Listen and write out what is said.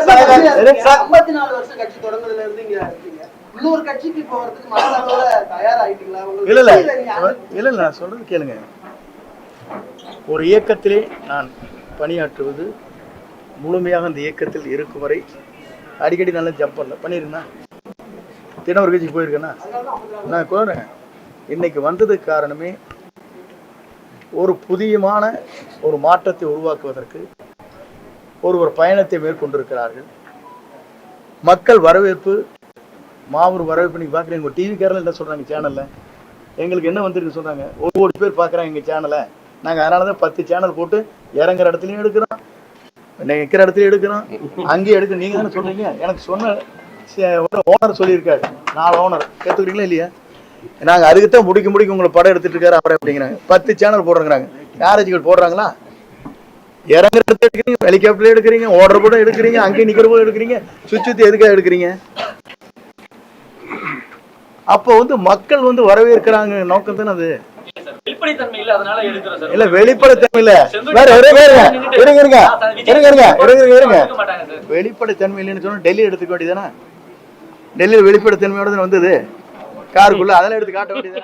54 வருஷம் கட்சி தொடங்குறதுல இருந்து இங்க இருக்கீங்க. இன்னொரு கட்சிக்கு போறதுக்கு மனதளவுல தயாராயிட்டீங்களா? இல்ல நான் சொல்றது கேளுங்க. ஒரு இயக்கத்திலே நான் பணியாற்றுவது முழுமையாக அந்த இயக்கத்தில் இருக்கும் வரை அடிக்கடி நல்லா ஜம்ப் பண்ணல பண்ணிருக்கேன்னா தினவர் கட்சிக்கு போயிருக்கேன்னா நான் கோரேன். இன்னைக்கு வந்ததுக்கு காரணமே ஒரு புதியமான ஒரு மாற்றத்தை உருவாக்குவதற்கு ஒரு பயணத்தை மேற்கொண்டிருக்கிறார்கள். மக்கள் வரவேற்பு மாபெரும் வரவேற்பு. நீங்க பாக்குறீங்க உங்க டிவி கேரளா என்ன சொல்றாங்க சேனல்ல எங்களுக்கு என்ன வந்திருக்கு சொல்றாங்க. 1 கோடி பேர் பாக்குறாங்க எங்க சேனலை. நாங்க அதனாலதான் 10 சேனல் போட்டு இறங்குற இடத்துலயும் எடுக்கிறோம், நிற்கிற இடத்துலயும் எடுக்கிறோம், அங்கேயும் எடுக்க. நீங்க தானே சொல்றீங்க. எனக்கு சொன்ன ஓனர் சொல்லியிருக்காரு, 4 ஓனர் கேட்டுக்கிறீங்களா இல்லையா? நாங்க அதுக்குத்தான் முடிக்க உங்களை படம் எடுத்துட்டு இருக்காரு அவரை அப்படிங்கிறாங்க. 10 சேனல் போடுறாங்க. யாராச்சும் போடுறாங்களா? இறங்குற இடத்துல எடுக்கிறீங்க, ஹெலிகாப்டர்ல எடுக்கிறீங்க, ஓடுற கூட எடுக்கிறீங்க, அங்கேயும் நிக்கிற கூட எடுக்கிறீங்க. சுத்தி எதுக்காக எடுக்கிறீங்க? அப்போ மக்கள் வரவேற்கிறாங்க நோக்கம் தானே அது. இல்ல வெளிப்படைத்தன்மை இல்ல, வெளிப்படைத்தன்மை இல்லைன்னு சொன்னா டெல்லி எடுத்துக்க வேண்டியதானே. டெல்லியில் வெளிப்படைத்தன்மையோட வந்தது காருக்குள்ள, அதெல்லாம் எடுத்து காட்ட வேண்டியது.